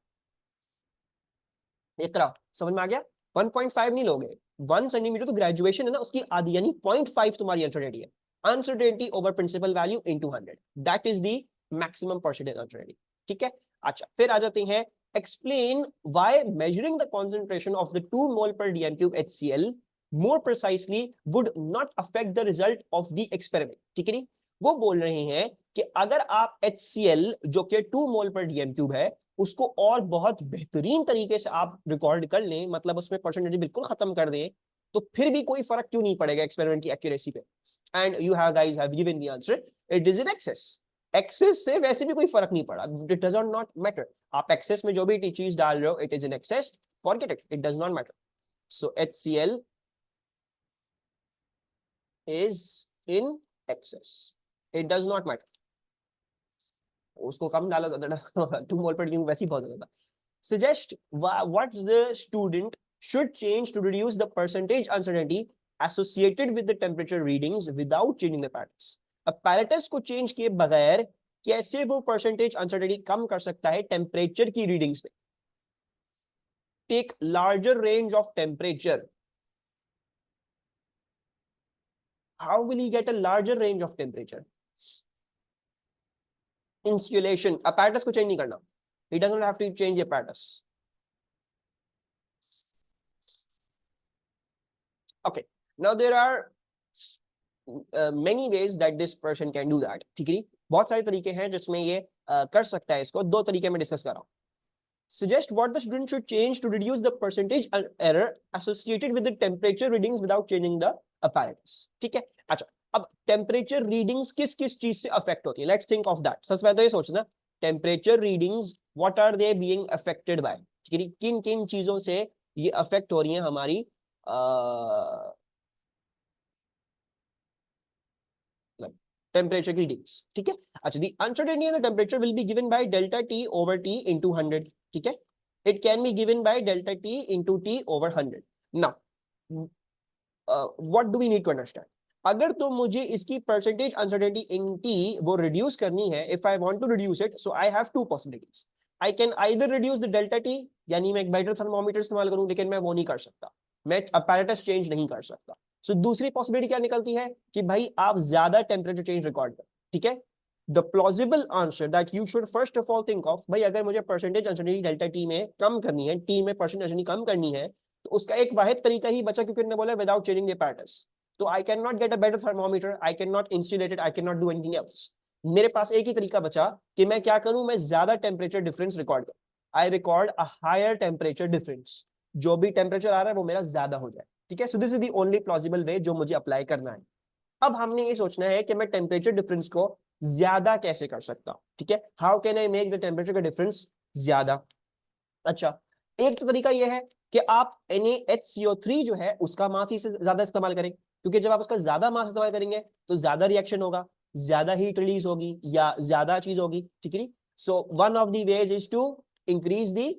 इकरा, समझ में आ गया. 1.5 नहीं लोगे, 1 सेंटीमीटर तो ग्रेजुएशन है ना, उसकी आधी यानी 0.5 तुम्हारी अनसर्टेनिटी है. Uncertainty over principal value into 100, that is the maximum percentage uncertainty. ठीक है, अच्छा फिर आ जाते हैं. Explain why measuring the concentration of the 2 mole per dm cube HCl more precisely would not affect the result of the experiment. ठीक है नी, वो बोल रहे हैं कि अगर आप HCl जो कि 2 मोल पर डीएम क्यूब है उसको और बहुत बेहतरीन तरीके से आप रिकॉर्ड कर लें, मतलब उसमें परसेंटेज बिल्कुल खत्म कर दें, तो फिर भी कोई फर्क क्यों नहीं पड़ेगा एक्सपेरिमेंट की एक्यूरेसी पे. And you have guys have given the answer, it is in excess. Excess से वैसे भी कोई फर्क नहीं पड़ा, इट डज नॉट मैटर. आप एक्सेस में जो भी चीज डाल रहे हो, it is in excess, forget it, it does not matter. So HCl is in excess, it does not matter. उसको कम डाला था 2 मोल पर ड्यू वैसे ही बहुत ज्यादा. Suggest what the student should change to reduce the percentage uncertainty associated with the temperature readings without changing the apparatus. apparatus को change किए बगैर कैसे वो परसेंटेज अनसर्टेनिटी कम कर सकता है टेम्परेचर की रीडिंग्स पे. Take larger range of temperature. how will he get a larger range of temperature? Insulation, apparatus को change नहीं करना, he doesn't have to change the apparatus. Okay, now there are many ways that this person can do that. ठीक है, बहुत सारे तरीके हैं जिसमें ये कर सकता है इसको. दो तरीके में डिस्कस कर रहा हूं. Suggest what the student should change to reduce the percentage error associated with the temperature readings without changing the apparatus. ठीक है, अच्छा अब टेम्परेचर रीडिंग्स किस किस चीज से अफेक्ट होती है, लेट्स थिंक ऑफ दैट. सबसे पहले तो ये सोचना, temperature readings what are they being affected by. ठीक है, किन किन चीजों से ये अफेक्ट हो रही है हमारी टेम्परेचर की रीडिंग्स. ठीक है, अच्छा the uncertainty in the temperature will be given by delta T over T into 100. ठीक है, it can be given by delta T into T over 100. Now what do we need to understand, अगर तो मुझे इसकी percentage uncertainty in T वो reduce करनी है, if I want to reduce it, so I have two possibilities. I can either reduce the delta T, यानी मैं एक बेटर थर्मोमीटर इस्तेमाल करूं, लेकिन मैं वो नहीं कर सकता, मैं अपैरेटस चेंज नहीं कर सकता. सो दूसरी पॉसिबिलिटी क्या निकलती है कि भाई आप ज्यादा टेम्परेचर चेंज रिकॉर्ड करें. ठीक है, the plausible answer that you should first of all think of, भाई अगर मुझे परसेंटेज अनसर्टेनिटी डेल्टा टी में कम करनी है, टी में परसेंटेज अनसर्टेनिटी कम करनी है, तो उसका एक वाहिद तरीका ही बचा, क्योंकि उन्होंने बोला विदाउट चेंजिंग द apparatus. तो I cannot get a better thermometer, I cannot insulate it, I cannot do anything else. मेरे पास एक ही तरीका बचा कि मैं क्या करूं, मैं ज्यादा टेम्परेचर डिफरेंस रिकॉर्ड करूं. I record a higher temperature difference, जो भी टेम्परेचर आ रहा है वो मेरा ज्यादा हो जाए. ठीक है, so this is the only plausible way जो मुझे अप्लाई करना है. अब हमने ये सोचना है कि मैं टेम्परेचर डिफरेंस को ज्यादा कैसे कर सकता हूं, ठीक है, how can I make the temperature का डिफरेंस ज्यादा। अच्छा, एक तो तरीका यह है कि आप NaHCO3 जो है उसका मास ही से ज्यादा इस्तेमाल करें, क्योंकि जब आप उसका ज्यादा मास इस्तेमाल करेंगे तो ज्यादा रिएक्शन होगा, ज्यादा हीट रिलीज होगी या ज्यादा चीज होगी, ठीक है। So one of the ways is to increase the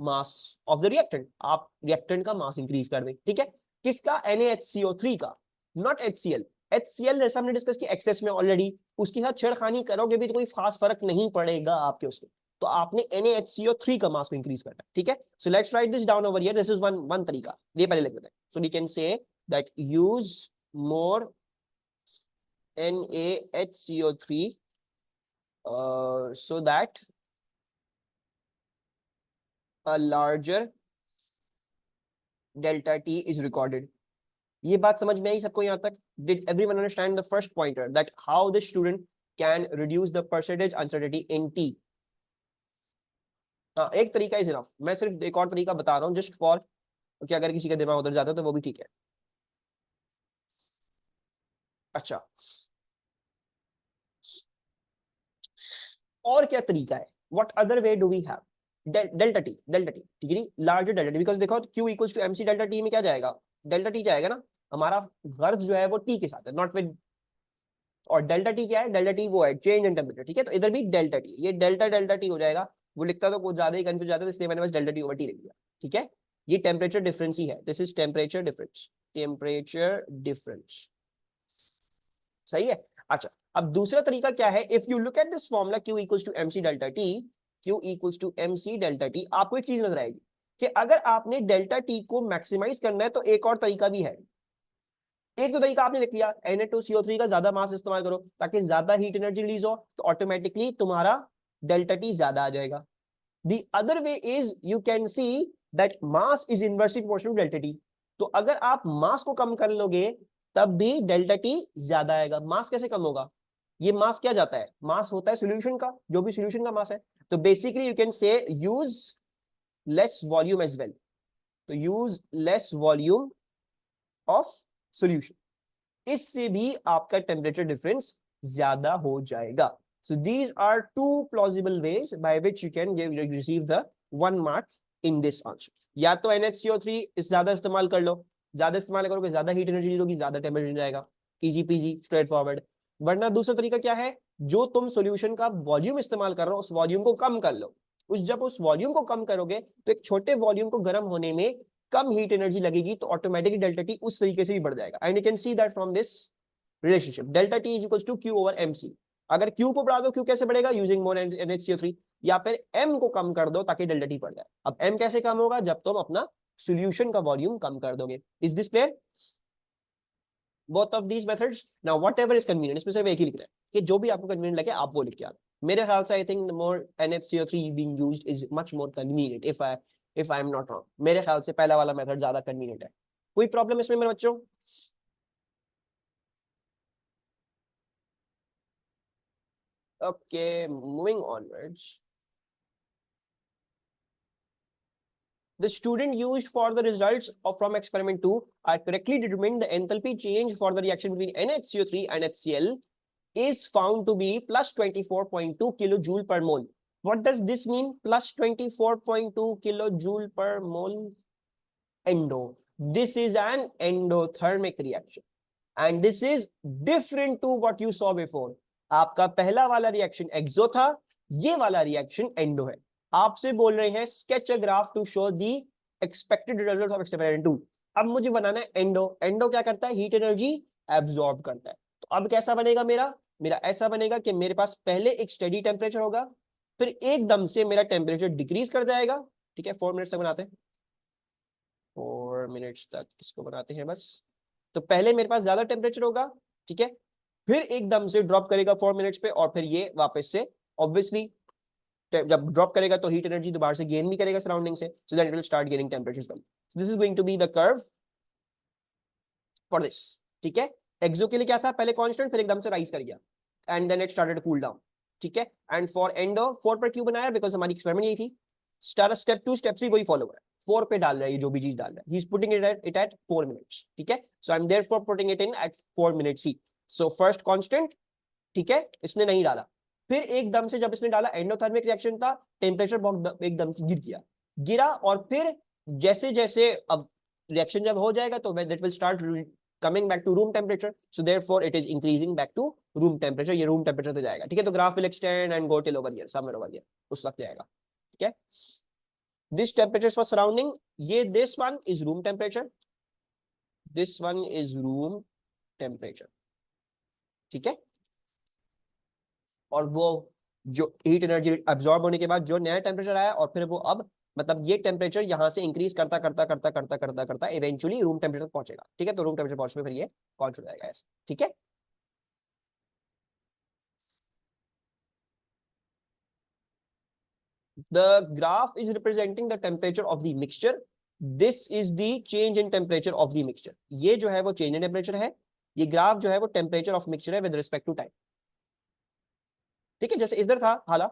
mass of the reactant, आप रिएक्टेंट का मास इंक्रीज कर दें, ठीक है। किसका? NaHCO3 का, नॉट HCl। HCl जैसा हमने डिस्कस किया एक्सेस में ऑलरेडी, उसके साथ छेड़खानी करोगे भी तो कोई खास फर्क नहीं पड़ेगा आपके उसमें, तो आपने NaHCO3 का मास को इंक्रीज करना है, ठीक है। So let's write this down over here, this is one तरीका, ये पहले लिख देते हैं। So we can say that use more NaHCO3 so that a larger delta T is recorded। ये बात समझ में आई सबको यहाँ तक? Did everyone understand the first pointer that how the student can reduce the percentage uncertainty in T? हाँ, एक तरीका इज इनफ, मैं सिर्फ एक और तरीका बता रहा हूँ जस्ट फॉर कि अगर किसी का दिमाग उधर जाता है तो वो भी ठीक है। अच्छा, और क्या तरीका है? What other way do we have? Delta T, ठीक है, लार्जर डेल्टा टी, बिकॉज देखो Q equals to MC delta T में क्या जाएगा? डेल्टा टी जाएगा ना, हमारा गर्ज जो है वो टी के साथ है, नॉट विद, और डेल्टा टी क्या है? डेल्टा टी वो है चेंज इन टेम्परेचर, ठीक है। तो इधर भी डेल्टा टी, ये डेल्टा टी हो जाएगा। वो लिखता तो कुछ ज्यादा ही कंफ्यूज जाता है, इसलिए मैंने बस डेल्टा टी ओवर टी लिख दिया, ठीक है। ये टेम्परेचर डिफरेंस ही है, this is temperature difference, temperature difference, सही है। अच्छा, अब दूसरा तरीका क्या है? If you look at this formula Q equals to MC delta T, Q equals to MC delta T, आपको एक चीज नजर आएगी कि अगर आपने डेल्टा टी को मैक्सिमाइज करना है तो एक और तरीका भी है। एक तो तरीका आपने लिख लिया, Na2CO3 का ज्यादा मास इस्तेमाल करो ताकि ज्यादा हीट एनर्जी रिलीज हो, तो ऑटोमेटिकली तुम्हारा डेल्टा टी ज्यादा आ जाएगा। The other way is you can see that mass is inversely proportional to delta T। तो अगर आप मास को कम कर लोगे तब भी डेल्टा टी ज्यादा आएगा। मास कैसे कम होगा? ये मास क्या जाता है? मास होता है सॉल्यूशन का, जो भी सॉल्यूशन का मास है। तो basically you can say use less volume as well, तो use less volume of solution, इससे भी आपका टेम्परेचर डिफरेंस ज्यादा हो जाएगा। So these are two plausible ways by which you can receive the 1 mark in this answer। या तो NaCO3 इस ज्यादा इस्तेमाल कर लो, ज्यादा इस्तेमाल करोगे ज्यादा हीट एनर्जी होगी, ज्यादा टेम्परेचर जाएगा, इजी पीजी स्ट्रेट फॉरवर्ड। वरना दूसरा तरीका क्या है? जो तुम सॉल्यूशन का वॉल्यूम इस्तेमाल कर रहे हो उस वॉल्यूम को कम कर लो। जब उस वॉल्यूम को कम करोगे तो एक छोटे वॉल्यूम को गर्म होने में कम हीट एनर्जी लगेगी, तो ऑटोमेटिकली डेल्टा टी उस तरीके से भी बढ़ जाएगा। And you can see that from this relationship, delta T is equals to Q over MC। अगर Q को बढ़ा दो, Q कैसे बढ़ेगा? यूजिंग मोर NaCO3, या फिर M को कम कर दो ताकि डेल्टा टी बढ़ जाए। अब M कैसे कम होगा? जब तुम अपना सॉल्यूशन का वॉल्यूम कम कर दोगे। Is this clear? Both of these methods. Now whatever is convenient, इसमें सिर्फ एक ही लिखना है कि जो भी आपको कन्वीनियंट लगे आप वो लिख के आना। मेरे ख्याल से I think the more NaCO3 being used is much more convenient, if I am not wrong. मेरे ख्याल से पहला वाला मेथड ज्यादा कन्वीनियंट है। कोई प्रॉब्लम इसमें मेरे बच्चों? Okay, moving onwards. The student used for the results from experiment 2 are correctly determined the enthalpy change for the reaction between NaCO3 and HCl is found to be plus 24.2 kilojoule per mole. What does this mean? Plus 24.2 kilojoule per mole endo. This is an endothermic reaction and this is different to what you saw before। आपका पहला वाला reaction एक्सो था, ये वाला reaction endo है। आपसे बोल रहे हैं sketch a graph to show the expected result of experiment 2। अब मुझे बनाना है एंडो। एंडो क्या करता है? हीट एनर्जी एब्जॉर्ब करता है। तो अब कैसा बनेगा मेरा? मेरा ऐसा बनेगा कि मेरे पास पहले एक स्टेडी टेम्परेचर होगा, फिर एकदम से मेरा टेम्परेचर डिक्रीज कर जाएगा, ठीक है। 4 मिनट्स तक बनाते हैं, 4 मिनट्स तक इसको बनाते हैं बस। तो पहले मेरे पास ज्यादा टेम्परेचर होगा, ठीक है, फिर एकदम से ड्रॉप करेगा 4 मिनट्स पे, और फिर ये वापस से ऑब्वियसली जब ड्रॉप करेगा तो हीट एनर्जी दोबारा से गेन भी करेगा सराउंडिंग से, so that it will start gaining temperature well. So this is going to be the curve for this, ठीक है। एक्सो के लिए क्या था? पहले कांस्टेंट, फिर एकदम से राइज कर गया and then it started to cool down, ठीक है। एंड फॉर एंडो 4 पर क्यों बनाया? बिकॉज हमारी एक्सपेरिमेंट यही थी। स्टेप 2 स्टेप 3 वही फॉलो है। 4 पे डाल रहा है, ये जो भी चीज डाल रहा है, he is putting it at 4 minutes, ठीक है। So I am therefore putting it in at 4 minutes ही। सो फर्स्ट कांस्टेंट, ठीक है, इसने नहीं डाला, फिर एकदम से जब इसने डाला एंडोथर्मिक रिएक्शन था, टेम्परेचर बहुत एकदम से गिरा, और फिर जैसे जैसे अब रिएक्शन जब हो जाएगा तो that will start coming back to room temperature, so therefore it is increasing back to room temperature, ये रूम टेम्परेचर तो जाएगा, ठीक है। तो graph will extend and go till over here, somewhere over here, उस वक्त जाएगा, ठीक है। दिस टेम्परेचर फॉर सराउंडिंग, ये this one is room temperature, this one is room temperature, ठीक है। और वो जो हीट एनर्जी अब्सॉर्ब होने के बाद जो नया टेम्परेचर आया, और फिर वो अब मतलब ये टेम्परेचर यहां से इंक्रीज करता करता करता करता करता करता इवेंचुअली रूम टेम्परेचर पहुंचेगा, ठीक है। तो रूम टेम्परेचर पहुंचने में फिर ये कौन हो जाएगा ऐसे, ठीक है। The graph is representing the temperature of the mixture. This is the change in temperature of the mixture. ये जो है वो change in temperature है, ये ग्राफ जो है वो temperature of mixture है with respect to time, ठीक है। जैसे इधर था हाला,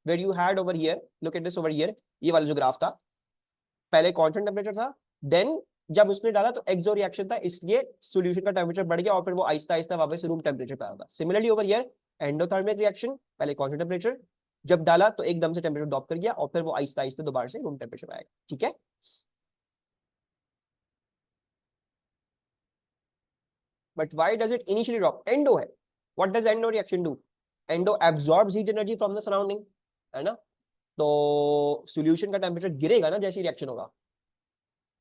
where you had over here, look at this over here, ये वाला जो ग्राफ था, पहले constant temperature था, then जब उसने डाला तो एक्सो रिएक्शन था, इसलिए सॉल्यूशन का टेम्परेचर बढ़ गया और फिर वो आहिस्ता आहिस्ता वापस रूम टेम्परेचर पे आया। Similarly over here endothermic reaction, पहले कांस्टेंट टेम्परेचर, जब डाला तो एकदम से टेम्परेचर ड्रॉप कर गया और फिर वो आहिस्ता आहिस्ता दोबारा से रूम टेम्परेचर पे आएगा, ठीक है। But why does it initially drop? Endo है, what does endo reaction do? Endo absorbs heat energy from the surrounding, है ना। तो सॉल्यूशन का टेम्परेचर गिरेगा ना जैसे रिएक्शन होगा।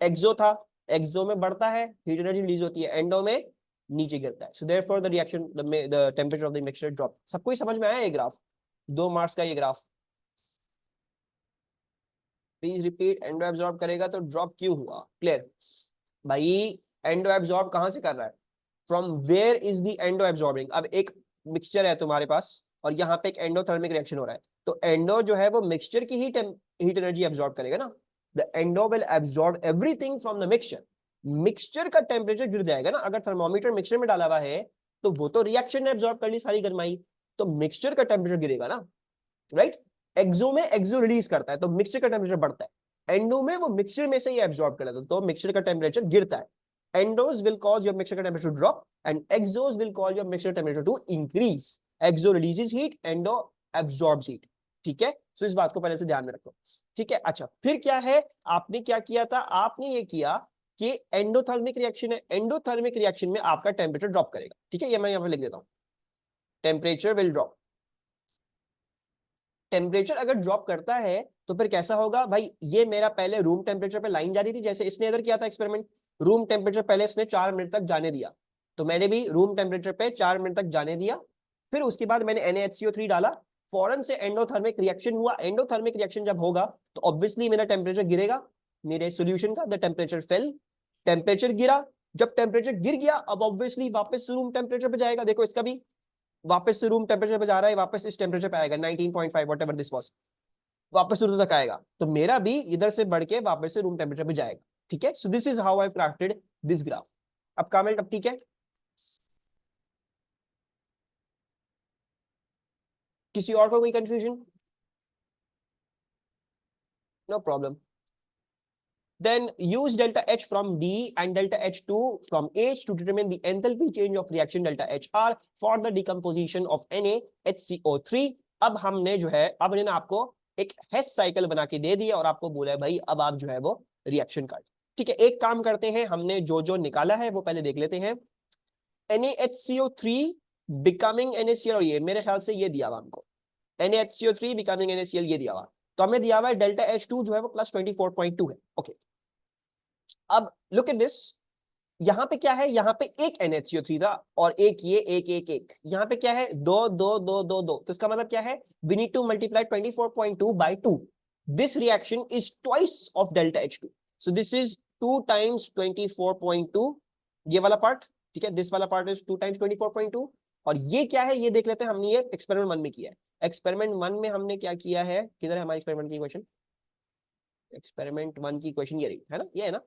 एक्सो था, एक्सो में बढ़ता है, हीट एनर्जी रिलीज होती है, एंडो में नीचे गिरता है, so therefore the reaction the temperature of the mixture drop. सबको ही समझ में आया ये ग्राफ? 2 मार्क्स का ये graph. Please repeat, endo absorb करेगा तो ड्रॉप क्यों हुआ? क्लियर भाई, एंडो एब्सॉर्ब कहां से कर रहा है? From where is the endo absorbing? अब एक मिक्सचर है तुम्हारे पास और यहाँ पे एक एंडोथर्मिक रिएक्शन हो रहा है, तो एंडो जो है वो मिक्सचर की हीट एनर्जी एब्सॉर्ब करेगा ना। The endo will absorb everything from the mixture. Mixture का टेम्परेचर गिर जाएगा ना, अगर थर्मोमीटर मिक्सचर में डाला हुआ है तो वो तो रिएक्शन ने एब्सॉर्ब कर ली सारी गर्माई, तो मिक्सचर का टेम्परेचर गिरेगा ना, राइट। एक्सो में एक्सो रिलीज करता है तो मिक्सचर का टेम्परेचर बढ़ता है, एंडो में वो मिक्सचर में से ही एब्सॉर्ब कर लेता है तो मिक्सचर का टेम्परेचर गिरता है। Endos will cause your mixture temperature to drop and exos will cause your mixture temperature to increase. Exo releases heat, endo absorbs heat. ठीक है, सो इस बात को पहले से ध्यान में रखो, ठीक है। अच्छा, फिर क्या है, आपने क्या किया था? आपने ये किया कि एंडोथर्मिक रिएक्शन है, एंडोथर्मिक रिएक्शन में आपका टेम्परेचर ड्रॉप करेगा, ठीक है। ये मैं यहाँ पे लिख देता हूँ, टेम्परेचर विल ड्रॉप। टेम्परेचर अगर ड्रॉप करता है तो फिर कैसा होगा भाई? ये मेरा पहले रूम टेम्परेचर पे लाइन जा रही थी, जैसे इसने इधर किया था एक्सपेरिमेंट, रूम टेम्परेचर पहले इसने 4 मिनट तक जाने दिया, तो मैंने भी रूम टेम्परेचर पे 4 मिनट तक जाने दिया, फिर उसके बाद मैंने NaHCO3 डाला, फौरन से एंडोथर्मिक रिएक्शन हुआ। एंडोथर्मिक रिएक्शन जब होगा तो ऑब्वियसली मेरा टेम्परेचर गिरेगा, मेरे सोल्यूशन का द टेम्परेचर फेल, टेम्परेचर गिरा। जब टेम्परेचर गिर गया अब ऑब्वियसली वापस रूम टेम्परेचर पे जाएगा, देखो इसका भी वापस से रूम टेम्परेचर पे जा रहा है, वापस इस टेम्परेचर पे आएगा 19.5 व्हाटएवर दिस वाज, वापस उधर तक आएगा, तो मेरा भी इधर से बढ़ के वापस से रूम टेम्परेचर पे जाएगा, ठीक है। So this is how I crafted this graph. अब कमेंट, अब ठीक है, किसी और को कोई confusion? No problem. Then use delta H from D and delta H2 from H to determine the enthalpy change of reaction delta HR for the decomposition of NaHCO3। अब हमने जो है, अब इन्होंने आपको एक हेस साइकिल बना के दे दिया और आपको बोला है भाई अब आप जो है वो रिएक्शन काट, ठीक है। एक काम करते हैं, हमने जो जो निकाला है वो पहले देख लेते हैं। NaHCO3 बिकमिंग NaCl, और ये मेरे ख्याल से ये दिया हुआ हमको, NaHCO3 बिकमिंग NaCl ये दिया हुआ, तो हमें दिया हुआ है डेल्टा H2 जो है वो प्लस 24.2 है, ओके। अब लुक एट दिस, यहाँ पे क्या है, यहाँ पे एक NaHCO3 था और एक ये एक यहाँ पे क्या है, दो दो दो दो दो, तो इसका मतलब क्या है, we need to multiply 24.2 by 2। this reaction is twice of delta H2, so this is 2 times 24.2, ये वाला पार्ट, ठीक है, दिस वाला पार्ट इज 2 times 24.2। और ये क्या है ये देख लेते हैं, हमने ये एक्सपेरिमेंट 1 में किया है। एक्सपेरिमेंट 1 में हमने क्या किया है, किधर है हमारी एक्सपेरिमेंट की क्वेश्चन? एक्सपेरिमेंट 1 की क्वेश्चन ये रही है ना, ये है ना।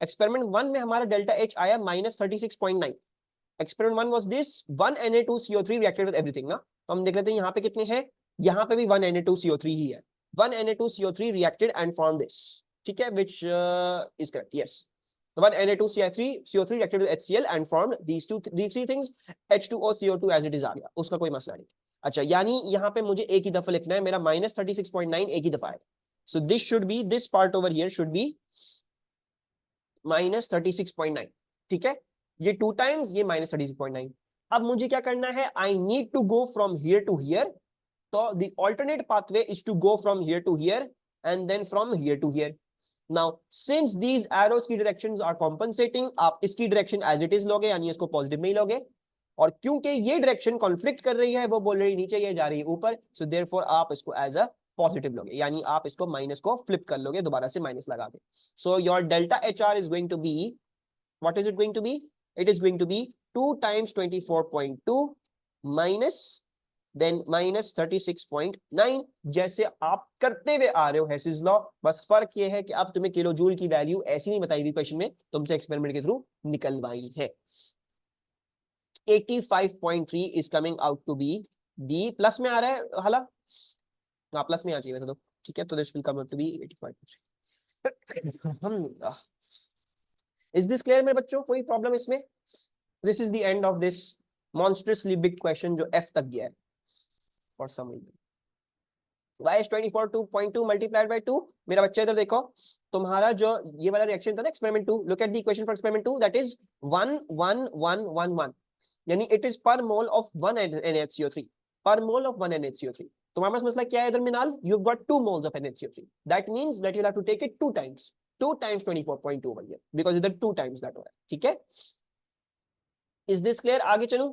एक्सपेरिमेंट 1 में हमारा डेल्टा H आया -36.9। Experiment 1 was this 1 Na2CO3 reacted with everything ना, तो हम देख लेते हैं यहाँ पे कितने हैं, यहाँ पे भी 1 Na2CO3 ही है, 1 Na2CO3 reacted and form this, ठीक है, which is correct, yes. The one Na2Cl3 CO3 reacted with HCl and formed these three things, H2O CO2 as it is आ गया, उसका कोई मसला नहीं. अच्छा, यानी यहाँ पे मुझे एक ही दफा लिखना है, मेरा -36.9 एक ही दफा है. So this should be, this part over here should be -36.9. ठीक है, ये 2 times, ये -36.9. अब मुझे क्या करना है, I need to go from here to here. So the alternate pathway is to go from here to here and then from here to here. Now since these arrows की directions are compensating, आप इसकी direction as it is लोगे, यानी इसको positive में ही लोगे, और क्योंकि ये direction conflict कर रही है, वो बोल रही नीचे, ये जा रही है ऊपर, so therefore आप इसको as a positive लोगे, यानी आप इसको माइनस को फ्लिप कर लोगे, दोबारा से माइनस लगा के. So your delta HR is going to be, what is it going to be? It is going to be 2 times 24.2 minus then -36.9, जैसे आप करते हुए आ रहे हो हेसिस लॉ. बस फर्क ये है कि अब तुम्हें किलो जूल की वैल्यू ऐसी नहीं बताई हुई क्वेश्चन में, तुमसे एक्सपेरिमेंट के थ्रू निकलवाई है. 85.3 is coming out to be the, plus में आ रहा है हाला, हाँ प्लस में आ चाहिए वैसे तो, ठीक है, तो this will come out to be 85.3. Is this clear मेरे बच्चों, कोई प्रॉब्लम इसमें? This is the end of this monstrously big question जो एफ तक गया है. For some reason. Y is 24.2 multiplied by 2. मेरा बच्चा इधर देखो, तुम्हारा जो ये वाला रिएक्शन था ना experiment 2, look at the equation for experiment 2, that is 1 1 1 1 1, यानी it is per mole of 1 NaCO3, per mole of 1 NaCO3. तुम्हारे पास मसला क्या है इधर मिनाल, you've got 2 moles of NaCO3, that means that you'll have to take it 2 times 24.2 over here, because इधर 2 times that हुआ है. ठीक है, is this clear? आगे चलूं,